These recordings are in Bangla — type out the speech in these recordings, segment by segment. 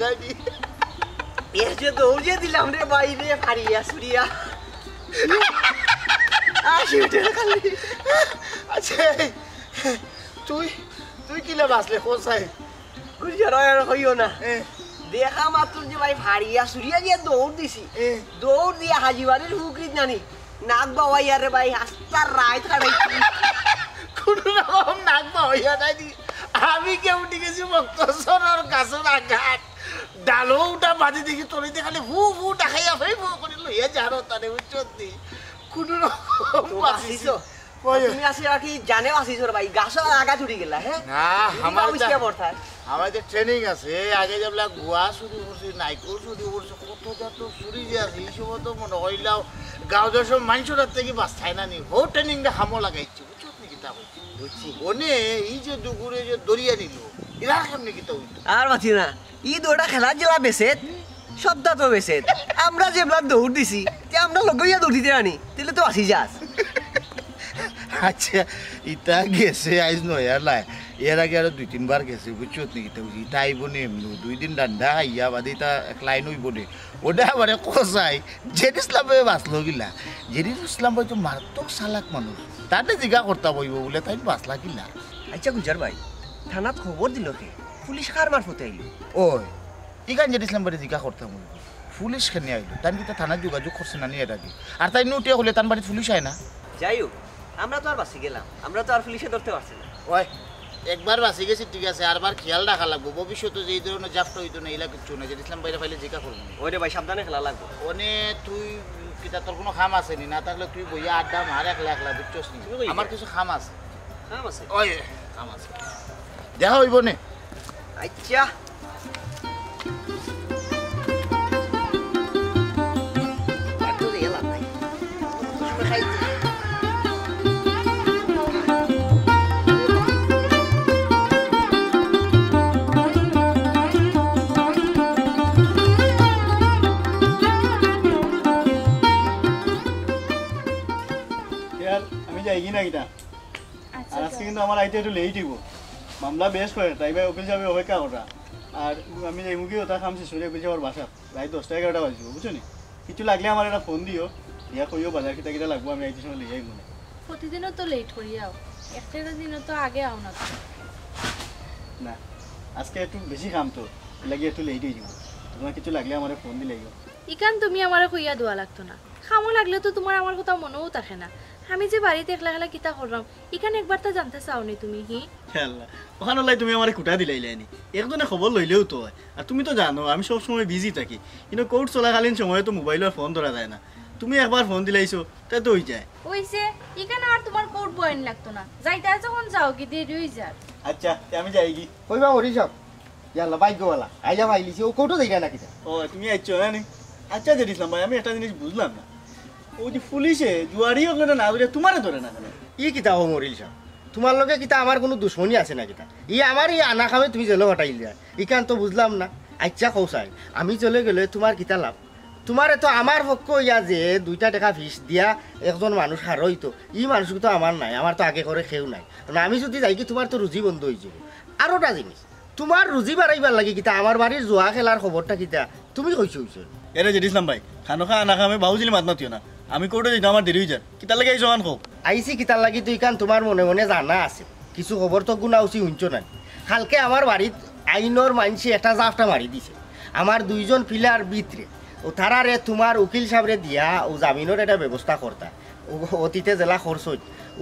যায়নি এর যে দৌড়িয়ে দিলাম রে বাইরে ফাড়িয়া সুরিয়া আসিউটে খালি আচ্ছা তুই তুই কিলা বাসলে কোসাই গুজিয়া রয় হইও না দেখা মাত্র যে ভাই ফাড়িয়া সুরিয়া দিয়ে দৌড় দিছি দৌড় দিয়ে হাজিবাড়ির হুকরিত জানি নাক বাবাইয়া রে ভাই হাস্তার রায় ছাড়াইছি কোনো রকম নাক বাবাইয়া নাইনি আমি কে উঠে গেছি মুক্তেশ্বরের গাছের আঘাত ডালো উঠা বাঁধি দেখি তলিতে খালি হু হু ডাকাইয়া ভাই হু করে লইয়া যারো তারে উচ্চতি কোনো রকম বাঁচিস তুমি আসি আর কি জানেও আসিস ভাই গাছও আগা ছুটি গেলা হ্যাঁ না আমার যে ট্রেনিং আছে আগে যেগুলা গুয়া চুরি করছি নাইকল চুরি করছি কত যত চুরি যে আছে এই সময় তো মনে করিলাও গাঁও যে সব মানুষের থেকে বাঁচাই না নি হো ট্রেনিংটা হামো লাগাইছি বুঝছো নাকি তা বুঝছি ওনে এই যে দুপুরে যে দরিয়া নিল এরা কেমনি কি তা আর বাঁচি না ই দৌড়া খেলার জেলা বেসেত সবটা তো বেসেত আমরা যেগুলা দৌড় দিছি যে আমরা লগইয়া দৌড় দিতে আনি তাহলে তো আসি যাস আচ্ছা ইটা গেছে আইজ নয় লাই এর আগে আরো 2-3 বার গেছে বুঝছো নাকি তা ইটা আইব নি এমনি 2 দিন ডান্ডা আইয়া বাদে ইটা এক লাইন হইব নে ওটা মানে কোসাই জেড ইসলামে বাঁচলো গিলা জেড ইসলাম ভাই তো মারাত্মক চালাক মানুষ তাতে জিজ্ঞা করতে বইব বলে তাই বাঁচলা কিলা আচ্ছা গুজার ভাই থানাত খবর দিল কে পুলিশ কার মারফতে আইলো ওই ইকান জেড ইসলাম ভাই জিজ্ঞা করতাম বইব পুলিশ কেন আইলো তান কি থানা যোগাযোগ করছে না নি এর আগে আর তাই নোটে হলে তান বাড়ি পুলিশ আয় না যাই হোক আমরা তো আর বাসি গেলাম আমরা তো আর পুলিশে ধরতে পারছি না ওই একবার বাসি গেছি ঠিক আছে আরবার খেয়াল রাখা লাগবো ভবিষ্যতে যে এই ধরনের জাফটা হইতো না এলা কিচ্ছু না যে ইসলাম বাইরে ফাইলে জিজ্ঞা করবো ওই রে ভাই সাবধানে খেলা লাগবে ওনে তুই কিতা তোর কোনো খাম আছে নি না থাকলে তুই বইয়া আড্ডা মার একলা একলা বুঝছস নি আমার কিছু খাম আছে ওই খাম আছে দেখা হইব নে আচ্ছা আর আজকে কিন্তু আমার আইতে একটু লেট হইব মামলা বেশ করে তাই ভাই অফিস যাবে অপেক্ষা করা আর আমি যাই মুখে ওটা খামছি সরে অফিস যাওয়ার বাসা রাত 10টা-11টা বাজব বুঝছো নি কিছু লাগলে আমার একটা ফোন দিও দিয়া কইও বাজার কিটা কিটা লাগবো আমি আইতে সময় লিয়ে যাই মনে প্রতিদিনও তো লেট করি যাও একটা দিনও তো আগে আও না না আজকে একটু বেশি খাম তো লাগি একটু লেট হয়ে যাব তোমার কিছু লাগলে আমার ফোন দিলে ইকান তুমি আমারে কইয়া দেওয়া লাগতো না খামো লাগলে তো তোমার আমার কথা মনেও থাকে না আমি যে বাড়িতে একলা একলা কিতা করলাম এখানে একবার তো জানতে চাওনি তুমি হি আল্লাহ ওখানে লাই তুমি আমারে কুটা দিলাইলানি একজনে খবর লইলেও তো হয় আর তুমি তো জানো আমি সব সময় বিজি থাকি কিন্তু কোর্ট চলাকালীন সময় তো মোবাইলের ফোন ধরা যায় না তুমি একবার ফোন দিলাইছো তাই তো হই যায় হইছে এখানে আর তোমার কোর্ট বয়ন লাগতো না যাইতা যখন যাও কি দেরি হই যায় আচ্ছা আমি যাই কি কইবা ওরি সব ইয়াল্লা বাইকওয়ালা আইয়া বাইলিছি ও কোটো দেইগা নাকি ও তুমি আইছো না আচ্ছা যে দিছিলাম ভাই আমি একটা জিনিস বুঝলাম না ও যে পুলিশে জুয়ারি হলো না ধরে তোমারে ধরে না কেন ই কিতা ও মরিল সব তোমার লগে কিতা আমার কোনো দুশ্মনী আছে না কিতা ই আমার ই আনা খামে তুমি জেলে হটাইল যায় ইকান তো বুঝলাম না আচ্ছা কৌসাই আমি চলে গেলে তোমার কিতা লাভ তোমারে তো আমার পক্ষ ইয়া যে 2টা টাকা ফিস দিয়া একজন মানুষ হারই তো ই মানুষ তো আমার নাই আমার তো আগে করে খেউ নাই আমি যদি যাই কি তোমার তো রুজি বন্ধ হয়ে যাব আর ওটা জিনিস তোমার রুজি বাড়াইবার লাগে কিতা আমার বাড়ির জুয়া খেলার খবরটা কিতা তুমি কইছো এরে যে দিছিলাম ভাই খানো খা আনা খামে বাহুজিলি মাত মাতিও না আমি কোর্টে যাই আমার দেরি হয়ে যায় কিতা লাগে এই জমান হোক আইসি কিতার লাগি তুই কান তোমার মনে মনে জানা আছে কিছু খবর তো গুণা উচি শুনছো না কালকে আমার বাড়িত আইনর মানসি একটা জাফটা মারি দিছে আমার 2জন পিলার ভিতরে ও তারারে তোমার উকিল সাহেবরে দিয়া ও জামিনের একটা ব্যবস্থা করতা অতীতে জেলা খরচ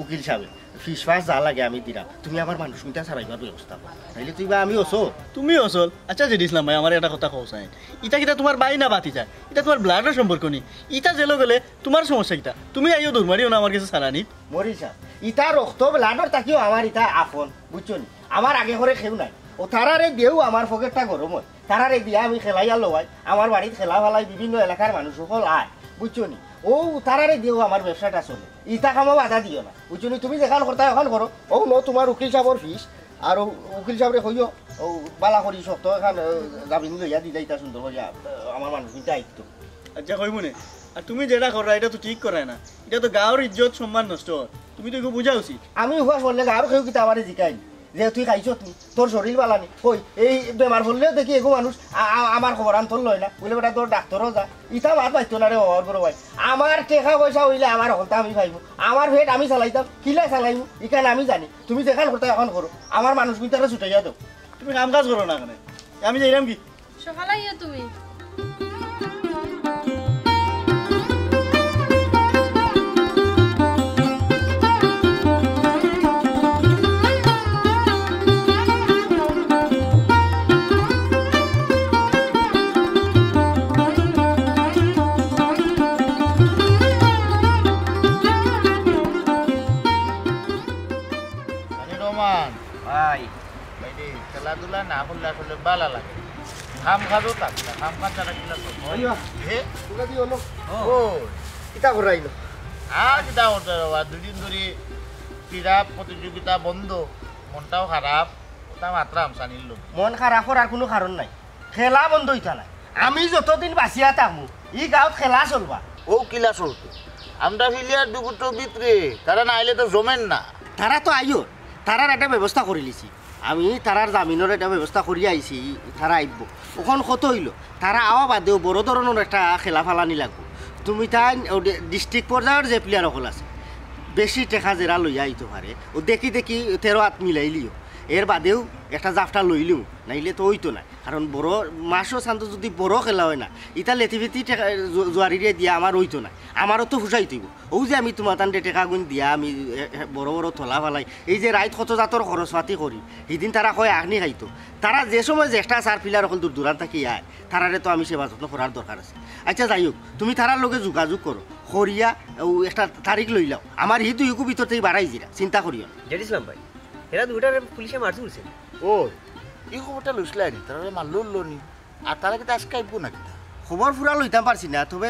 উকিল সাহেব ফিস ফাস যা লাগে আমি দিলাম তুমি আমার মানুষ মিটা ছাড়াইবার ব্যবস্থা কর তাইলে তুই বা আমি ওসো তুমি অসল আচ্ছা যে দিছিলাম ভাই আমার একটা কথা কৌসাই ইটা কিটা তোমার বাই না বাতি যায় এটা তোমার ব্লাডের সম্পর্ক নি ইটা জেলে গেলে তোমার সমস্যা কিটা তুমি আইও দূর মারিও না আমার কাছে সারানি মরিসা ইটা রক্ত ব্লাডর তাকিও আমার ইটা আপন বুঝছো নি আমার আগে করে খেউ নাই ও তারারে দিয়েও আমার পকেটটা গরম হয় তারারে দিয়া আমি খেলাইয়া লওয়াই আমার বাড়িতে খেলা ফেলাই বিভিন্ন এলাকার মানুষ সকল আয় বুঝছো নি ও তারারে দিয়েও আমার ব্যবসাটা চলে ইটা কামও বাধা দিও না বুঝছো নি তুমি যেখান করতা এখন করো ও ন তোমার উকিল সাহেবর ফিস আর উকিল সাহেবরে কইও ও বালা করি শক্ত এখন জামিন লইয়া দি যাইতা সুন্দর হইয়া আমার মানুষ কিন্তু আইতো আচ্ছা কইব নে আর তুমি যেটা করা এটা তো ঠিক করায় না এটা তো গাঁর ইজ্জত সম্মান নষ্ট তুমি তো বুঝা উচিত আমি উপাস বললে আর কেউ কিন্তু আমার জিকাই যে তুই খাইছ তুই তোর শরীর বালানি কই এই বেমার বললেও দেখি এগো মানুষ আমার খবর আন্তর লয় না বলে বেটা তোর ডাক্তারও যা ইটা মাত পাইতো না রে হওয়ার বড় ভাই আমার টাকা পয়সা হইলে আমার হলতা আমি পাইবো আমার ভেট আমি চালাইতাম কিলা চালাইবো ইখানে আমি জানি তুমি যেখান করতে এখন করো আমার মানুষ ভিতরে ছুটাইয়া দাও তুমি কাম কাজ করো না কেন আমি যাইলাম কি সকালে আইও তুমি খেলাধুলা না করলে আসলে ভালো লাগে খাম খাদো থাকবে খাম খা ছাড়া কিনা কিতা করাইলো আর কিতা করতে বাবা দুদিন ধরে ক্রীড়া প্রতিযোগিতা বন্ধ মনটাও খারাপ ওটা মাত্র আমসানির লোক মন খারাপ করার কোনো কারণ নাই খেলা বন্ধ হইতা নাই আমি যতদিন বাঁচিয়া থাকবো ই গাঁৱত খেলা চলবা ও কিলা চলতো আমরা ফিলিয়ার দুপুরটো ভিতরে তারা না আইলে তো জমেন না তারা তো আইও তারার একটা ব্যবস্থা করে লিছি আমি তারার জামিনের একটা ব্যবস্থা করি আইছি তারা আইব ওখান কত হইল তারা আওয়া বাদেও বড় ধরনের একটা খেলা ফালানি লাগবো তুমি তাই ডিস্ট্রিক্ট পর্যায়ের যে প্লেয়ার সকল আছে বেশি টেকা জেরা লইয়া আইতে পারে ও দেখি 13 হাত মিলাইলিও এর বাদেও একটা জাফটা লইলিও নাইলে তো হইতো না কারণ বড় মাসও শান্ত যদি বড় খেলা হয় না ইটা লেথিফেতি জোয়ারিরে দিয়া আমার হইতো না আমারও তো ফুসাই তৈব ও যে আমি তোমার তান্ডে টেকা গুণ দিয়া আমি বড় বড় থলা ফালাই এই যে রাইত কত জাতর খরচ পাতি করি সেদিন তারা কয় আগনি খাইতো তারা যে সময় জ্যেষ্ঠা চার পিলার অকল দূর দূরান্ত থাকি আয় তারারে তো আমি সেবা যত্ন করার দরকার আছে আচ্ছা যাই হোক তুমি তারার লগে যোগাযোগ করো করিয়া একটা তারিখ লই লাও আমার হি দুইকু ভিতর থেকে বাড়াই জিরা চিন্তা করিও জেডিসলাম ভাই এরা দুটার পুলিশে মারতে বলছে ও এই খবরটা লইছিল নি তারা মারলো নি আর তারা কিন্তু আজকে আইব না কিনা খবর ফুরা লইতাম পারছি না তবে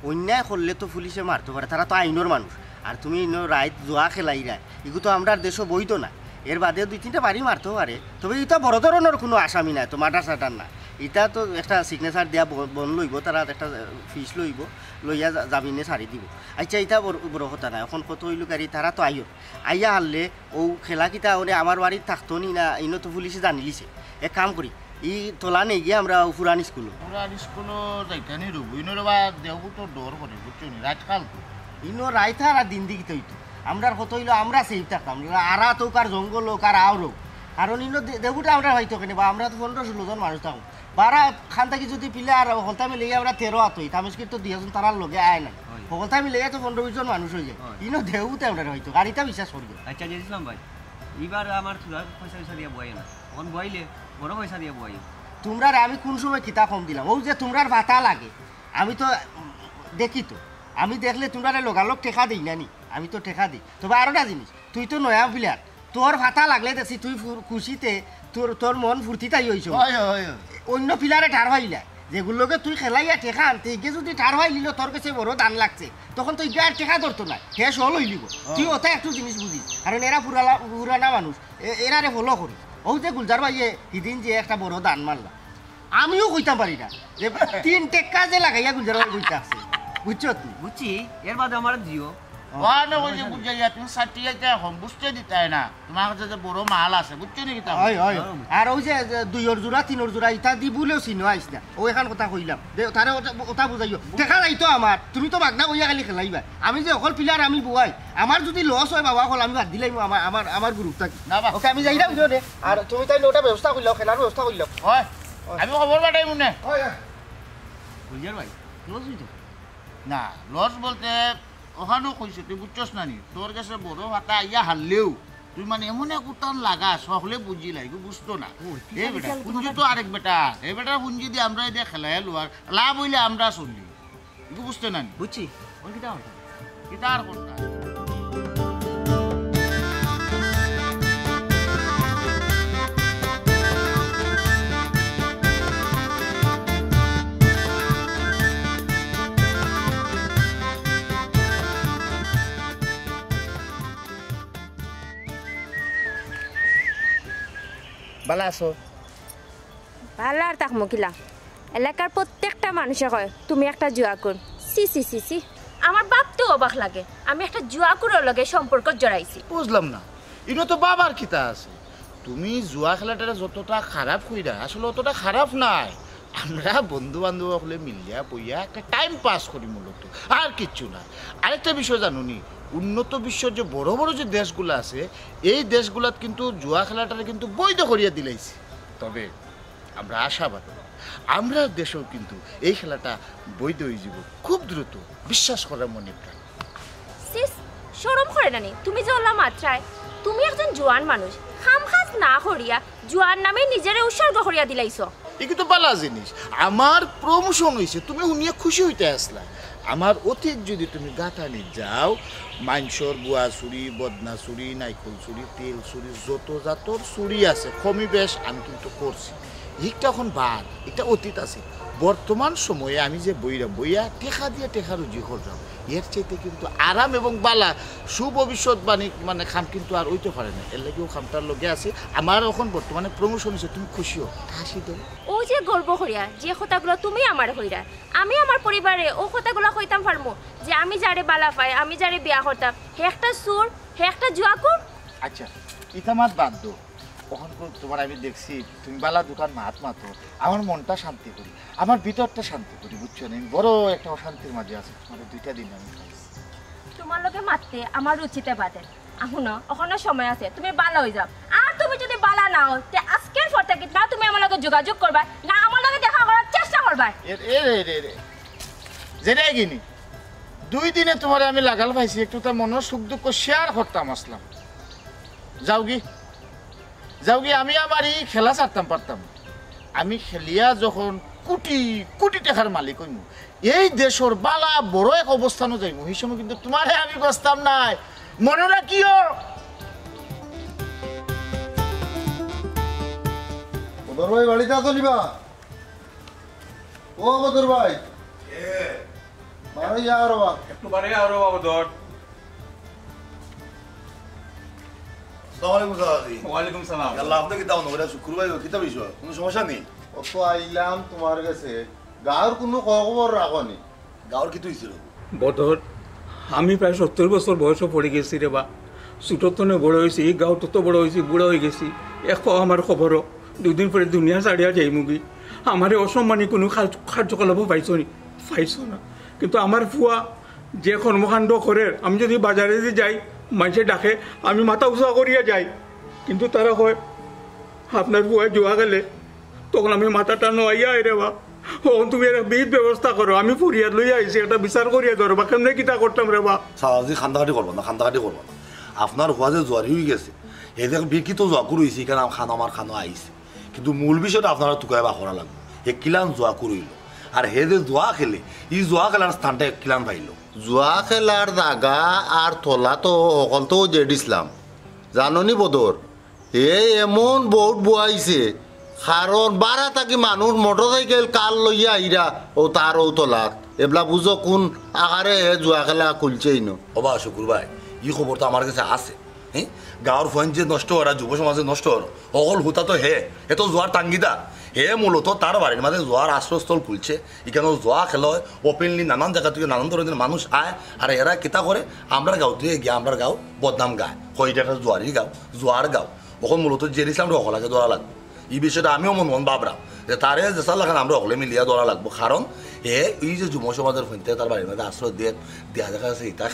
অন্যায় করলে তো পুলিশে মারতে পারে তারা তো আইনের মানুষ আর তুমি রাইত জোয়া খেলাই রায় এগুলো তো আমরা দেশও বইতো না এর বাদে 2-3টা বাড়ি মারতেও পারে তবে এটা বড় ধরনের কোনো আসামি নাই তো মার্ডার সাটার না এটা তো একটা সিগনেচার দেওয়া বন লইব তারা একটা ফিস লইব লইয়া জামিনে ছাড়ি দিব আচ্ছা এটা বড় কথা নাই এখন কত হইল গাড়ি তারা তো আইয়া হারলে ও খেলা কিতা ওরে আমার বাড়ির থাকতো নি না ইনো তো পুলিশে জানিলিছে এক কাম করি ই তোলা নেই গিয়ে আমরা পুরান স্কুলও যাইতে নি রুব ইনোর বা দেহবু তো ডর করে বুঝছো নি রাতকাল তো ইনো রাইতা আর দিন দিকে হইতো আমরা কত হইলো আমরা সেফ থাকতাম আরা তো কার জঙ্গল হোক আর আওরও কারণ ইনো দেবুটা আমরা হয়তো কেন বা আমরা তো 15-16 জন মানুষ থাকুন বারা খান থাকি যদি পিলে আর হলতা মিলে আমরা 13 হাত হই তামিজকির তো 2 জন তারার লগে আয় না হলতা মিলে তো 15-20 জন মানুষ হয়ে যায় ইনো দেবুতে আমরা হয়তো গাড়িটা বিশ্বাস করি আচ্ছা জেডিসলাম ভাই এবার আমার তুলার পয়সা দিয়ে বয় না কোন বইলে বড় পয়সা দিয়ে বয় তোমরা আমি কোন সময় কিতা কম দিলাম ও যে তোমরার ভাতা লাগে আমি তো দেখি তো আমি দেখলে তোমরা লগালগ টেকা দিই না নি আমি তো টেকা দিই তবে আরোটা জিনিস তুই তো নয়া প্লেয়ার তোর ভাতা লাগলে দেখছি তুই খুশিতে তোর মন ফুর্তিতাই হয়েছ অন্য প্লেয়ারে ঠার হইলা যেগুলোকে তুই খেলাইয়া টেকা আনতে এগে যদি ঠার হয়ে নিল তোর কাছে বড় দান লাগছে তখন তুই আর টেকা ধরতো না শেষ হল হইলিব তুই ওটা একটু জিনিস বুঝিস কারণ এরা পুরানা মানুষ এরারে ফলো করি ও যে গুলজার ভাইয়ে সেদিন যে একটা বড় দান মারলাম আমিও কইতাম পারি না যে 3 টেকা যে লাগাইয়া গুলজার ভাই কইতে আসছে বুঝছো তুই বুঝছি এর বাদে আমার জিও ওয়ানে ওই যে বুঝাইয়া তুমি সার্টিফিকেট এখন বুঝতে দিতে না তোমার কাছে যে বড় মাল আছে বুঝছো নি কিতা হয় হয় আর ওই যে 2 জোড়া 3 জোড়া ইটা দি বলেও চিনো আইস না ও এখন কথা কইলাম তারে ওটা বুঝাইও দেখা নাই তো আমার তুমি তো বাগনা কইয়া খালি খেলাইবা আমি যে অকল প্লেয়ার আমি বুয়াই আমার যদি লস হয় বাবা কল আমি বাদ দিলাই আমার গ্রুপটা না বা ওকে আমি যাইলাম জোরে আর তুমি তাই ওটা ব্যবস্থা কইলাও খেলার ব্যবস্থা কইলাও হয় আমি খবর পাঠাই মনে হয় বুঝার ভাই লস হইতো না লস বলতে ওখানেও কইছে তুই বুঝছস না নি তোর কাছে বড় ভাতা ইয়া হারলেও তুই মানে এমন এক উত্তর লাগা সকলে বুঝি লাই বুঝতো না এই বেটা পুঞ্জি তো আরেক বেটা এই বেটা পুঞ্জি দিয়ে আমরা দিয়ে খেলাই লোয়ার লাভ হইলে আমরা চলি এগুলো বুঝতে না বুঝছি ওর কিটা হতো কিতা আর করতা ভালো আছো ভালো আর তাক মকিলা এলাকার প্রত্যেকটা মানুষে কয় তুমি একটা জুয়া কোন সি সি সি সি আমার বাপ তো অবাক লাগে আমি একটা জুয়া কোরের লগে সম্পর্ক জড়াইছি বুঝলাম না ইনো তো বাবার কিতা আছে তুমি জুয়া খেলাটা যতটা খারাপ কইরা আসলে অতটা খারাপ নাই। আমরা বন্ধু বান্ধব হলে মিলিয়া বইয়া একটা টাইম পাস করি মূলত, আর কিচ্ছু না। আরেকটা বিষয় জানুনি, উন্নত বিশ্বের যে বড় বড় যে দেশগুলো আছে এই দেশগুলাত কিন্তু জুয়া খেলাটা কিন্তু বৈধ করিয়া দিলাইছে। তবে আমরা আশাবাদী আমরা দেশেও কিন্তু এই খেলাটা বৈধ হয়ে যাব খুব দ্রুত, বিশ্বাস করার মনে প্রাণ। সিস শরম করে না নি তুমি যে ওলা মাত্রায়, তুমি একজন জোয়ান মানুষ, খামখাজ না করিয়া জোয়ান নামে নিজেরে উৎসর্গ করিয়া দিলাইছ। এগুলো তো বালা জিনিস, আমার প্রমোশন হয়েছে, তুমি শুনিয়া খুশি হইতে আসলা। আমার অতীত যদি তুমি গাঁথানি যাও, মাংসর বুয়া চুরি, বদনা চুরি, নাইকল চুরি, তেল চুরি, যত জাতর চুরি আছে কমি বেশ আমি কিন্তু করছি। এইটা এখন বাদ, এটা অতীত আছে। বর্তমান সময়ে আমি যে বইয়া টেকা দিয়ে টেকা রুজি করলাম, এর চাইতে কিন্তু আরাম এবং বালা সুভবিষ্যৎবাণী মানে খাম কিন্তু আর ওইতে পারে না। এর লাগেও খামটার লগে আছে। আমার এখন বর্তমানে প্রমোশন হয়েছে, তুমি খুশি হো, হাসি দেবো। ও যে গর্ব করিয়া যে কথাগুলো তুমি আমার কইরা, আমি আমার পরিবারে ও কথাগুলো কইতাম পারমু যে আমি যারে বালা পাই, আমি যারে বিয়া করতাম, হে একটা সুর, হে একটা জুয়াকুর। আচ্ছা ইতামাত বাদ দো, কখন তোমার আমি দেখছি তুমি বালা দোকান মাত মাতো, আমার মনটা শান্তি করি, আমার ভিতরটা শান্তি করি, বুঝছো না? আমি বড় একটা অশান্তির মাঝে আছি, মানে 2টা দিন আমি খাইছি। তোমার লগে মারতে আমার রুচিতে বাদে আহুন, ওখানে সময় আছে, তুমি বালা হয়ে যাও। আর তুমি যদি বালা না হও তে আজকের পর থেকে না তুমি আমার লগে যোগাযোগ করবা, না আমার লগে দেখা করার চেষ্টা করবা। যেটা গিনি 2 দিনে তোমার আমি লাগাল পাইছি, একটু তার মনের সুখ দুঃখ শেয়ার করতাম আসলাম। যাও গি, আমি আমার এই খেলা ছাড়তাম পারতাম। আমি খেলিয়া যখন কোটি কোটি টাকার মালিক হইমু, এই দেশের বালা বড় এক অবস্থানও যাইমু, সেই সময় কিন্তু তোমারে আমি বসতাম নাই, মনে রাখিও। বদর ভাই বাড়িতে আছো নিবা? ও বদর ভাই বাড়ি যাও রে, একটু বাড়ি আরো বাবা দর। আসসালামু আলাইকুম সালাদি। ওয়ালাইকুম সালাম। আল্লাহ আপনাকে দাও না, শুক্রবার কিতা বিষয়, কোনো সমস্যা নেই। অত আইলাম তোমার কাছে, গাঁর কোনো খবর রাখনি? গাঁর কি হয়েছিল? বদর, আমি প্রায় 70 বছর বয়সে পড়ে গেছি রে বা। ছোটোর তো বড় হয়েছি, এই গাঁও তত বড় হয়েছি, বুড়ো হয়ে গেছি। আমার খবরও 2 দিন পরে দুনিয়া ছাড়িয়া যাই মুগি। আমার অসম্মানী কোনো কার্যকলাপও পাইছো না। কিন্তু আমার ফুয়া যে কর্মকাণ্ড করে, আমি যদি বাজারে যদি যাই মানুষে ডাকে, আমি মাথা উঁচা করিয়া যাই। কিন্তু তারা হয় আপনার ফুয়ায় জোয়া গেলে, তখন আমি মাথাটা নোয়াইয়া রে বা। ও তুমি একটা বিধ ব্যবস্থা করো, আমি ফুরিয়াদ লইয়া আইছি, একটা বিচার করিয়া ধরো বা, কেমনে কিতা করতাম রে বা। সারাজি খান্দাকাটি করবো না, খান্দাকাটি করবো না। আপনার হওয়া যে জোয়ারি হয়ে গেছে, এই যে বিকৃত জোয়াকুর হয়েছে, এখানে আমার খানো আইছে। কিন্তু মূল বিষয়টা আপনারা টুকাই বা করা লাগবে, হে কিলান জোয়াকুর হইল। আর হে যে জোয়া খেলে, এই জোয়া খেলার স্থানটা কিলান পাইল। জোয়া খেলার জাগা আর থলা তো অকল তো জেড ইসলাম জাননি বদর। এমন বহুত বুয়াইছে, কারণ বারা থাকি মানুষ মোটরসাইকেল কার লইয়া আইরা ও তার ও তলাত এবলা বুঝো কোন আকারে জুয়া খেলা খুলছেই ন। অবা শুকুর ভাই, ই খবর তো আমার কাছে আছে। হ্যাঁ, গাঁর ফোন যে নষ্ট হরা, যুব সমাজে নষ্ট হর, অকল হুতা তো হে তো জোয়ার টাঙ্গিদা। হে মূলত তার বাড়ির মাঝে জোয়ার আশ্রয়স্থল খুলছে, এখানে জোয়া খেলা হয় ওপেনলি, নানান জায়গা থেকে নানান ধরনের মানুষ আয়। আর এরা কিতা করে, আমরা গাঁও থেকে গিয়ে আমরা গাঁও বদনাম গায়, কইটা একটা জোয়ারি গাঁও, জোয়ার গাঁও। ওখন মূলত জেরিসলাম অকলাকে ধরা লাগবে। এই বিষয়টা আমিও মন ভাবরাম যে তারে যেসা লাগান আমরা অকলে মিলিয়া ধরা লাগবো। কারণ এই যে যুব সমাজের ফোনতে তার বাড়ির মধ্যে আশ্রয় দিয়ে দেওয়া দেখা যাচ্ছে, এটা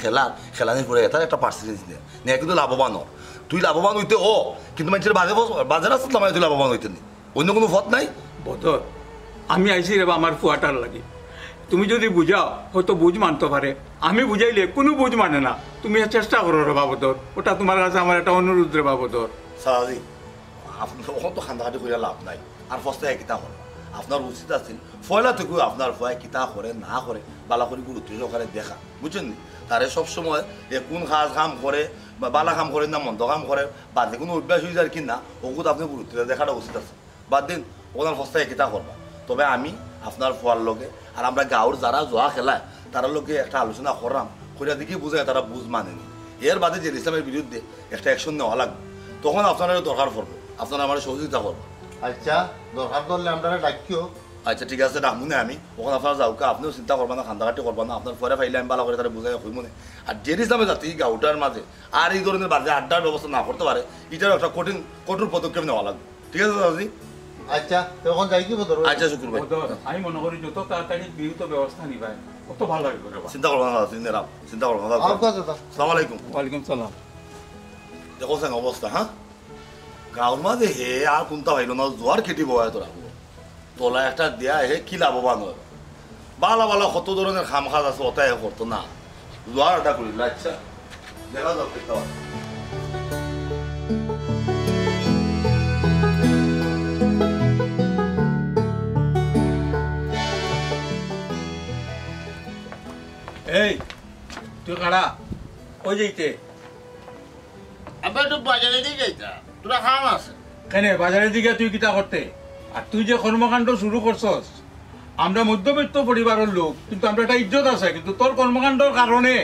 খেলানির পরে এটার একটা পার্সেন্টেজ নেয় কিন্তু লাভবান হর। তুই লাভবান হইতে কিন্তু মানুষের বাজার আসতে তুই লাভবান হইতে নি, অন্য কোনো পথ নাই। বদর, আমি আইছি রে বা আমার ফুয়াটার লাগে। তুমি যদি বুঝাও হয়তো বুঝ মানতে পারে, আমি বুঝাইলে কোনো বুঝ মানে না। তুমি চেষ্টা করো রে বাবদর, ওটা তোমার কাছে আমার একটা অনুরোধ রে বাবদর। সারাজি আপনার ওখান তো খান্দাখাটি করে লাভ নাই। আর ফস্তায় কিতা করে আপনার উচিত আছিল ফয়লা থেকেও আপনার ফয় কিতা করে না করে বালা করে গুরুত্ব সহকারে দেখা, বুঝছেন নি? তারে সবসময় কোন কাজ কাম করে বা বালা কাম করে না মন্দ কাম করে বাদে কোনো অভ্যাস হয়ে যায় কিনা ওগুলো আপনি গুরুত্ব দেখাটা উচিত আছে। বাদ দিন ওনার ফস্তায় কিতা করবা। তবে আমি আপনার ফোয়ার লোকে আর আমরা গাঁওর যারা জোয়া খেলায় তার লোকে একটা আলোচনা করলাম, করিয়া দেখি বুঝায় তারা বুঝ মানেনি। এর বাদে যে ইসলামের বিরুদ্ধে একটা অ্যাকশন নেওয়া লাগবে, তখন আপনারা দরকার পড়বো, আপনারা আমার সহযোগিতা করবো। আচ্ছা দরকার করলে আপনারা ডাকিও, আচ্ছা ঠিক আছে রাখবো না আমি ওখানে আপনার যাও আপনিও চিন্তা করবেন না খান্দাঘাটি করবেন না আপনার পরে ফাইলে আমি ভালো করে তারা বুঝাই হইব না আর যে হিসাবে যাতে এই গাউটার মাঝে আর এই ধরনের বাজে আড্ডার ব্যবস্থা না করতে পারে এটার একটা কঠোর পদক্ষেপ নেওয়া লাগবে ঠিক আছে দাদাজি আচ্ছা তখন যাই কি বদর আচ্ছা শুক্র ভাই আমি মনে করি যত তাড়াতাড়ি বিহিত ব্যবস্থা নিবাই কত ভালো লাগবে রে বাবা। চিন্তা করবেন না চিন্তা করবেন না আসসালামু আলাইকুম ওয়ালাইকুম সালাম। দেখো স্যার অবস্থা হ্যাঁ গাঁর মাঝে হে আর কোনটা ভাইল না জোয়ার খেটি বয় তোরা তোলা একটা দেয়া হে কি লাভবান হয় বালা বালা কত ধরনের খাম খাজ আছে ওটাই করতো না জোয়ার একটা করিল আচ্ছা দেখা যাক দেখতে পাবো এই তুই কারা ওই যেতে আবার একটু বাজারে দিয়ে যাইতা তোরা খাম আছে কেন বাজারের দিকে তুই কিতা করতে আর তুই যে কর্মকাণ্ড শুরু করছস আমরা মধ্যবিত্ত পরিবারের লোক কিন্তু আমরা একটা ইজ্জত আছে কিন্তু তোর কর্মকাণ্ডের কারণে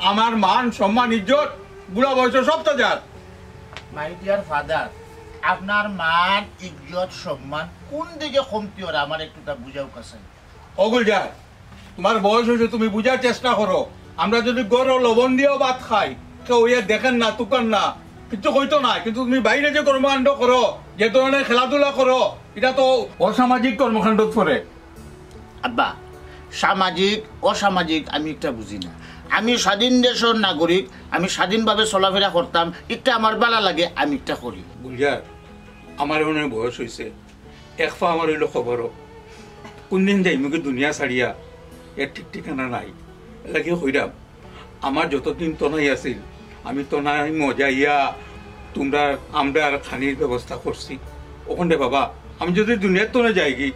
আমার মান সম্মান ইজ্জত বুড়া বয়সে সব তো যার মাই ডিয়ার ফাদার আপনার মান ইজ্জত সম্মান কোন দিকে কমতি ওরা আমার একটুটা বুঝাও কাছে অগুল যায় তোমার বয়স হয়েছে তুমি বুঝার চেষ্টা করো আমরা যদি গড় লবণ দিয়েও ভাত খাই কেউ ইয়ে দেখেন না তুকান না কিছু হইতো না কিন্তু তুমি বাইরে যে কর্মকাণ্ড করো যে ধরনের খেলাধুলা করো এটা তো অসামাজিক কর্মকাণ্ড করে। আব্বা সামাজিক অসামাজিক আমি একটা বুঝি না আমি স্বাধীন দেশের নাগরিক আমি স্বাধীনভাবে চলাফেরা করতাম একটা আমার ভালো লাগে আমি একটা করি বুঝার আমার মনে বয়স হয়েছে এক পা আমার হইলো খবরও কোনদিন যাই মুখে দুনিয়া ছাড়িয়া এর ঠিক ঠিকানা নাই লাগে হইরাম আমার যতদিন তনাই আছিল আমি তনাই মজাইয়া তোমরা আমরা খানির ব্যবস্থা করছি ওখানে বাবা আমি যদি দুনিয়ার তনে যাই কি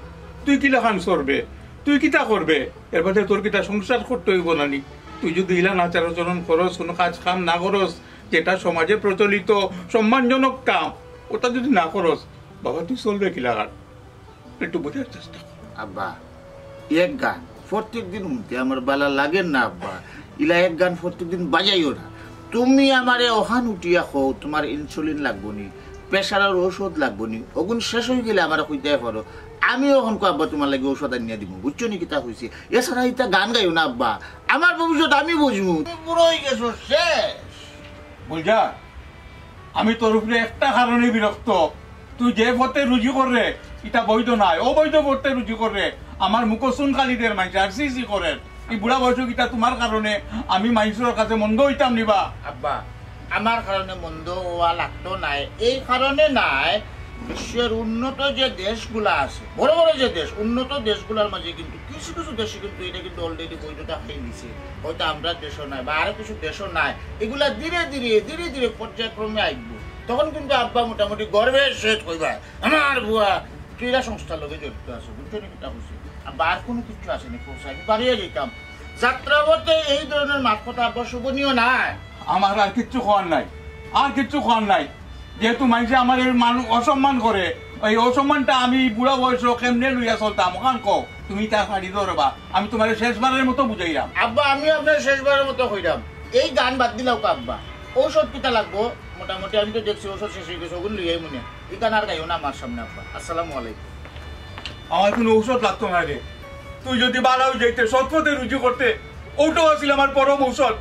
তুই কিলা খান চরবে তুই কিতা করবে এর বাদে তোর কিতা সংসার করতে হইব নানি তুই যদি ইলা আচার আচরণ করস কোনো কাজ কাম না করস যেটা সমাজে প্রচলিত সম্মানজনক কাম ওটা যদি না করস বাবা তুই চলবে কিলা খান একটু বোঝার চেষ্টা কর। আব্বা এক গান প্রত্যেক দিন শুনতে আমার ভালো লাগে না আব্বা ইলা এক গান প্রত্যেক দিন বাজাইও না তুমি আমারে ওখান উঠিয়া খো তোমার ইনসুলিন লাগবো নি প্রেসারের ঔষধ লাগবো নি ওগুন শেষ হয়ে গেলে আমার কইতে পারো আমি ওখান কো আব্বা তোমার লাগে ঔষধ আনিয়া দিব বুঝছো নি কিতা হয়েছে এছাড়া ইটা গান গাইও না আব্বা আমার ভবিষ্যৎ আমি বুঝবো পুরো হয়ে গেছো শেষ বুঝা আমি তোর উপরে একটা কারণে বিরক্ত তুই যে পথে রুজু করে এটা বৈধ নাই অবৈধ পথে রুজু করে আমার মুখসুন খালিদের মাইছে আর সি করেন এই বুড়া বয়স কিটা তোমার কারণে আমি মাইসুরের কাছে মন্দ হইতাম নিবা আব্বা আমার কারণে মন্দ হওয়া লাগতো নাই এই কারণে নাই বিশ্বের উন্নত যে দেশগুলা আছে বড় বড় যে দেশ উন্নত দেশগুলোর মাঝে কিন্তু কিছু কিছু দেশে কিন্তু এটা কিন্তু অলরেডি বৈধতা হয়ে নিছে হয়তো আমরা দেশও নাই বা আরো কিছু দেশও নাই এগুলা ধীরে ধীরে পর্যায়ক্রমে আসবো তখন কিন্তু আব্বা মোটামুটি গর্বে শেষ কইবা আমার বুয়া ক্রীড়া সংস্থার লগে জড়িত আছে বুঝছো নাকি তা বুঝছি আব্বা আর কোনো কিছু আসেনি পৌঁছা আমি পারিয়ে যেতাম যাত্রাপথে এই ধরনের মাঠ কথা আব্বা শোভনীয় নাই আমার আর কিচ্ছু খাওয়ার নাই আর কিচ্ছু খাওয়ার নাই যেহেতু মানুষে আমার অসম্মান করে ওই অসম্মানটা আমি বুড়া বয়স কেমনে লইয়া চলতাম ওখান কো তুমি তা শাড়ি ধরবা আমি তোমার শেষবারের মতো বুঝাইলাম আব্বা আমি আপনার শেষবারের মতো হইলাম এই গান বাদ দিলাম আব্বা ঔষধ কিতা লাগবো মোটামুটি আমি তো দেখছি ঔষধ শেষ হয়ে গেছে ওগুলো লইয়াই মনে এই গান আর গাইও না আমার সামনে আব্বা আসসালামু আলাইকুম আমার কোনো ঔষধ লাগতো না রে তুই যদি ভালো যাইতে সৎপথে রুজু করতে ওটাও আছিল আমার পরম ঔষধ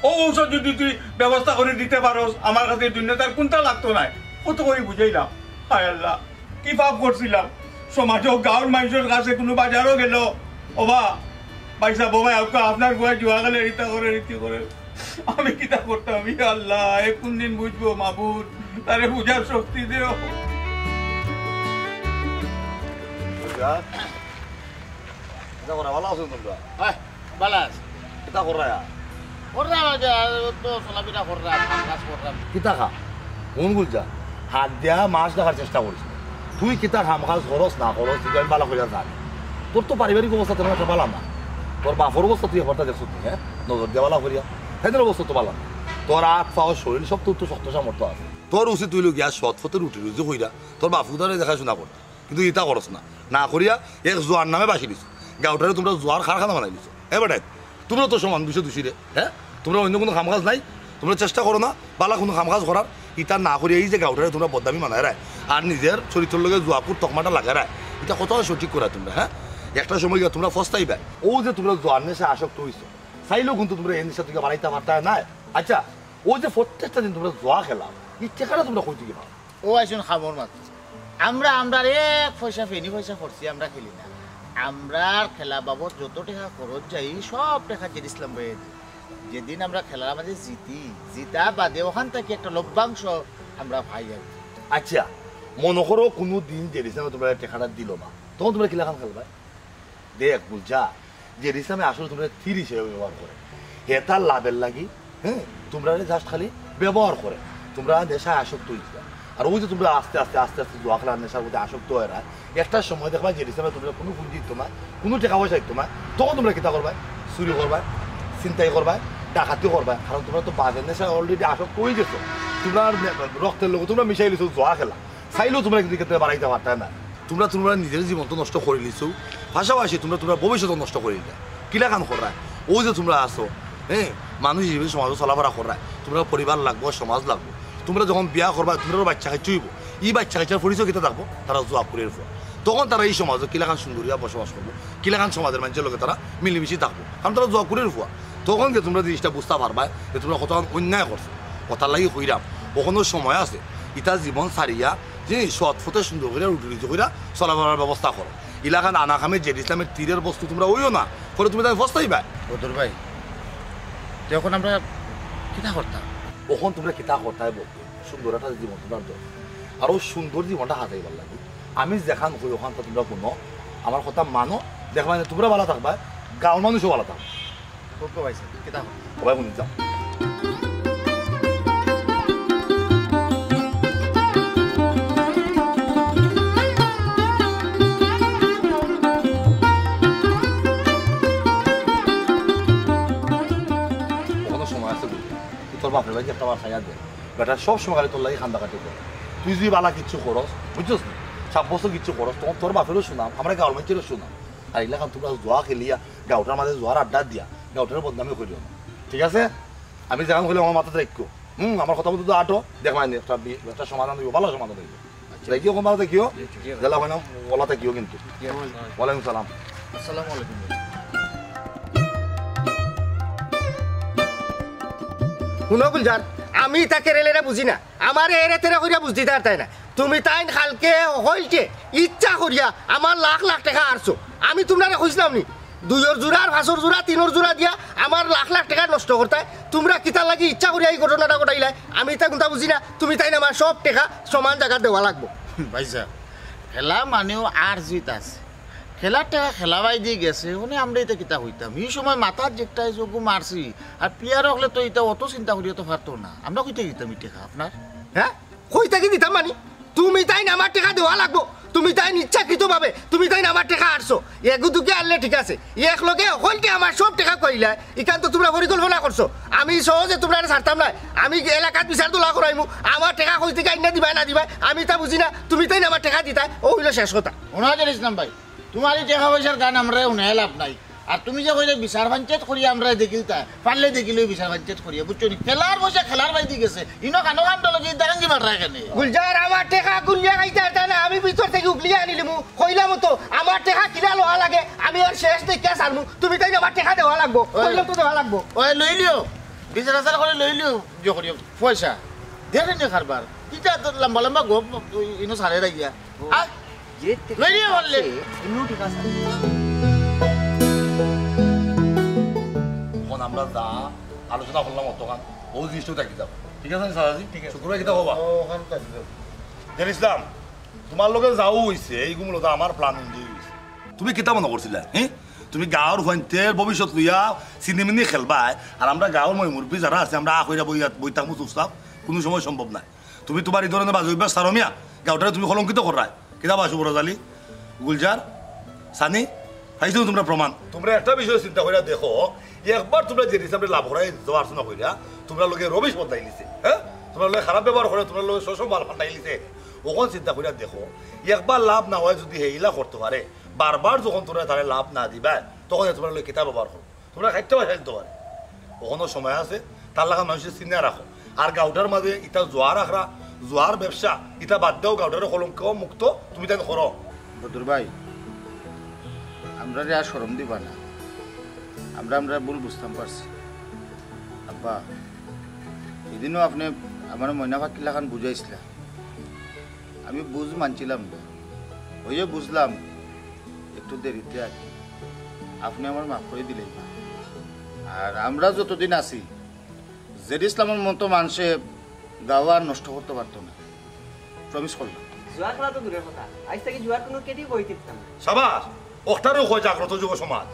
ও ঔষধ যদি তুই ব্যবস্থা করে দিতে পারো আমার কাছে দুনিয়াটার কোনটা লাগতো না কত করে বুঝাইলাম হায় আল্লাহ কি পাপ করছিলাম সমাজও গাঁর মানুষের কাছে কোনো বাজারও গেল ওবা পয়সা বাবা আপনার বয়ে জুয়া গেলে রীতা করে রীতি করে আমি কিতা করতাম আল্লাহ এ কোন দিন বুঝবো মাবুদ তারে বুঝার শক্তি দেও ভালো আছো তোমরা বালাস কিতা করা তো চলাফেরা করলাম কাজ করলাম কিতা খা কোন বুঝা হাত দিয়া মাছ দেখার চেষ্টা করছি তুই কিতা খাম কাজ খরচ না খরচ তুই আমি ভালো করে জানি তোর তো পারিবারিক অবস্থা তেমন একটা পালাম না তোর বাপর অবস্থা তুই হঠাৎ দেখছো তুই হ্যাঁ নজর দিয়া ভালো করিয়া সেদের অবস্থা তো পালাম তোর হাত পাওয়ার শরীর সব তোর তো শক্ত সামর্থ্য আছে তোর উচিত তুই গিয়া সৎ ফতে রুটি রুজি হইরা তোর বাপু তারে দেখাশোনা করতে কিন্তু ইটা করস না করিয়া এক জোয়ার নামে বাসি দিছ গাঁওটারে তোমরা জোয়ার কারখানা বানাই দিছো এবারে তোমরা তো সমান বিষয় দোষী রে হ্যাঁ তোমরা অন্য কোনো কাম কাজ নাই তোমরা চেষ্টা করো না বালা কোনো কাম কাজ করার ইটা না করিয়া এই যে গাঁওটারে তোমরা বদনামি মানায় রায় আর নিজের চরিত্রের লগে জোয়াপুর তকমাটা লাগায় রায় এটা কত সঠিক করা তোমরা হ্যাঁ একটা সময় গিয়ে তোমরা ফস্তাইবে ও যে তোমরা জোয়ার নেশা আসক্ত হইছো চাইলেও কিন্তু তোমরা এই নেশা থেকে বাড়াইতে পারতা না। আচ্ছা ও যে প্রত্যেকটা দিন তোমরা জোয়া খেলা এই টাকাটা তোমরা কই থেকে পাও? ও আইসুন খামর মাত্র আমরা এক পয়সা ফেনি পয়সা করছি আমরা খেলি না। আমরা খেলা বাবদ যত টাকা খরচ যাই সব টাকা জেড ইসলাম ভাই যেদিন আমরা খেলার মাঝে জিতা বাদে ওখান থেকে একটা লভ্যাংশ আমরা পাই আর কি। আচ্ছা মনে করো কোনো দিন যে রিসামে তোমরা টাকাটা দিল না তখন তোমরা কিলা খান খেলবা? দেখ বুঝা যে রিসামে আসলে তোমরা থ্রি হিসেবে ব্যবহার করে হেতার লাভের লাগি, হ্যাঁ তোমরা জাস্ট খালি ব্যবহার করে তোমরা নেশায় আসক্ত হয়েছিল। আর ওই যে তোমরা আস্তে আস্তে আস্তে আস্তে জোয়া খেলার নেশার মধ্যে আসক্ত হয়ে রায় একটা সময় দেখবা যে রিসামে তোমরা কোনো পুঁজি দিত না, কোনো টাকা পয়সা দিত না, তখন তোমরা কিতা করবা? চুরি করবা, চিন্তাই করবা, ডাকাতি করবা। কারণ তোমরা তো বাজের নেশা অলরেডি আসক্ত হয়ে গেছো, তোমরা রক্তের লোক তোমরা মিশাই লিছো জোয়া খেলা চাইলেও তোমরা কিন্তু ক্ষেত্রে বাড়াইতে পারতা না। তোমরা তোমরা নিজের জীবন তো নষ্ট করে লিছো, পাশাপাশি তোমরা তোমরা ভবিষ্যৎ নষ্ট করে দিলে কিলা কান করা। ওই যে তোমরা আসো, হ্যাঁ মানুষ হিসেবে সমাজও চলাফেরা করা, তোমরা পরিবার লাগবো, সমাজ লাগবো। তোমরা যখন বিয়া করবা তোমরা বাচ্চা খাই চুইব, এই বাচ্চা খাইচার পরিচয় কেটে থাকবো তারা জোয়া করে ফোয়া, তখন তারা এই সমাজে কিলাখান সুন্দরিয়া বসবাস করবো, কিলাখান সমাজের মানুষের লোকে তারা মিলেমিশে থাকবো, কারণ তারা জোয়া করে ফোয়া। তখন যে তোমরা জিনিসটা বুঝতে পারবা যে তোমরা কতক্ষণ অন্যায় করছো, কথার লাগি হইরাম কখনো সময় আছে ইটা জীবন সারিয়া যে সৎ ফতে সুন্দর করে উঠে করে চলাফেরার ব্যবস্থা করো। ইলাখান আনাখামে জেড ইসলামের তীরের বস্তু তোমরা ওইও না করে তুমি তাই বস্তাই পাই বদর ভাই তখন আমরা কিতা করতাম? ওখন তোমরা কিতা করতাই বলতো সুন্দর একটা জীবন তোমার তো আর ওই সুন্দর জীবনটা হাতাইবার লাগে। আমি যেখান কই ওখান তোমরা কোনো আমার কথা মানো, দেখবা তোমরা ভালো থাকবা, গাঁৱৰ মানুষও ভালো থাকবে। খুব পাইছে কিতা সবাই শুনি যাও। তোর বাপের ভাই একটা বার খাইয়া দে বেটা সব সময় খালি তোর লাগে খান্দা কাটি করে। তুই যদি বালা কিচ্ছু করস বুঝছস না 7 বছর কিচ্ছু করস তখন তোর বাপেরও শুনাম, আমরা গাঁৱৰ মানুষেরও শুনাম। আর এগুলা তোমরা জোয়া খেলিয়া গাঁওটার মাঝে জোয়ার আড্ডা দিয়া গাঁওটার বদনামে করিও না, ঠিক আছে? আমি যেখান হলে আমার মাথাতে রাখো, আমার কথা বলতে তো আটো দেখবাই একটা সমাধান দিব, ভালো সমাধান দিব। দেখিও কোন ভালো দেখিও জেলা হয় না বলা থাকিও কিন্তু। ওয়ালাইকুম সালাম। আসসালামু আলাইকুম। শুনো গুলজার, আমি তাকে রেলেরা বুঝি না, আমার এরে তেরা করিয়া বুঝতে তাই না। তুমি তাই খালকে হইলকে ইচ্ছা করিয়া আমার লাখ লাখ টাকা আরছো, আমি তোমরা খুঁজলাম নি 2 জোড়া 5 জোড়া 3 জোড়া দিয়া আমার লাখ লাখ টাকা নষ্ট করতাই। তোমরা কিতা লাগি ইচ্ছা করিয়া এই ঘটনাটা ঘটাইলাই, আমি তা কোনটা বুঝি না। তুমি তাই না আমার সব টাকা সমান জায়গা দেওয়া লাগবো। ভাইসা খেলা মানেও আর জিত আছে, খেলার টাকা খেলাবাই দিয়ে গেছে ওনে আমরা এটা কিতা হইতাম। এই সময় মাথার যেটা যোগ মারছি আর প্লেয়ার হলে তো এটা অত চিন্তা করিয়া তো পারতো না, আমরা কইতে দিতাম এই টাকা আপনার। হ্যাঁ কইতা কি দিতাম মানি? তুমি তাই না আমার টাকা দেওয়া লাগবো, তুমি তাই ইচ্ছাকৃত ভাবে তুমি তাই না আমার টাকা আরছো। এগুদুকে আনলে ঠিক আছে, এক লগে হইলকে আমার সব টাকা কইলা, এখান তো তোমরা পরিকল্পনা করছো। আমি সহজে তোমরা ছাড়তাম না, আমি এলাকাত বিচার তোলা করাইমু, আমার টাকা কই থেকে আইনা দিবাই না দিবাই আমি তা বুঝি না। তুমি তাই না আমার টাকা দিতাই, ও হইলো শেষ কথা। ওনাদের ইসলাম ভাই তোমার এই টাকা পয়সার গান আমরা উনায় লাভ নাই। আর তুমি যে কইলে বিচার পঞ্চায়েত করিয়া আমরা দেখিলতা পারলে দেখিলে বিচার পঞ্চায়েত করিয়া বুঝছো নি। খেলার পয়সা খেলার বাইদি গেছে ইনো কানো কান্ড লগে দারাঙ্গি মাররা এখানে। গুলজার আমার টাকা গুলিয়া খাইতে আরতা না, আমি ভিতর থেকে উগলিয়া আনিলিমু, কইলাম তো আমার টাকা কিনা লওয়া লাগে, আমি আর শেষ দেখে সারমু। তুমি তাই আমার টাকা দেওয়া লাগবো, কইলাম তো দেওয়া লাগবো। ওই লই লিও বিচার আচার করে লই লিও যে করিও পয়সা দেখেন যে কারবার কিটা লম্বা লম্বা গোপ ইনো সারে রাখিয়া লই লিও বললে ইনো ঠিক আছে। আমরা যা আলোচনা করলাম অতখান ও জিনিসটাও থাকি যাবো, ঠিক আছে সারাজি? শুক্রবার কিতা হবা জান ইসলাম তোমার লগে যাও হইছে এইগুলো তো আমার প্ল্যান অনুযায়ী হইছে। তুমি কিতা মনে করছিলা? হ্যাঁ তুমি গাঁৱৰ ভন্টের ভবিষ্যৎ লইয়া চিনেমিনি খেলবাই আর আমরা গাঁৱৰ মই মুরব্বী যারা আছে আমরা আখইরা বই থাকবো চুপচাপ, কোনো সময় সম্ভব নাই। তুমি তোমার এই ধরনের বাজ অভ্যাস সারমিয়া গাঁওটারে তুমি কলঙ্কিত করাই কিতা বাসু বড় জালি গুলজার সানি পাইছো তোমরা প্রমাণ। তোমরা একটা বিষয় চিন্তা করে দেখো, একবার তোমরা যে হিসাবে লাভ করাই যাওয়া আলোচনা করিয়া তোমরা লোকে রমেশ বদলাই লিছে, হ্যাঁ তোমরা লোকে খারাপ ব্যবহার করে তোমরা লোকে শোষণ মাল ফাটাই লিছে। ওখান চিন্তা করিয়া দেখো একবার লাভ না হয় যদি হেইলা করতে পারে বারবার যখন তোমরা তারা লাভ না দিবা তখন তোমরা লোক কিতাব ব্যবহার করো, তোমরা খাইতে পারে ফেলতে পারে। ওখানো সময় আছে তার লাগা মানুষের চিন্তা রাখো। আর গাঁওটার মাঝে ইটা জোয়ার আখড়া জোয়ার ব্যবসা ইটা বাদ দেও, গাঁওটার কলঙ্ক মুক্ত তুমি তাই করো। বদর ভাই আমি আমরা আর শরম দিবা না, আমরা ভুল বুঝতাম পারছি। আব্বা এদিনও আপনি আমার ময়না পাখিলা খান বুঝাইছিল, আমি বুঝ মানছিলাম না, ওইও বুঝলাম একটু দেরিতে আর কি। আপনি আমার মাফ করে দিলেন। আর আমরা যতদিন আছি জেড ইসলামের মতো মানুষে গাওয়া নষ্ট করতে পারতো না, প্রমিস করলাম। জুয়া খেলা তো দূরের কথা, আজ থেকে জুয়ার কোনো কেটেই বই দিতাম না। সাবাস ওটারও হয় জাগ্রত যুব সমাজ।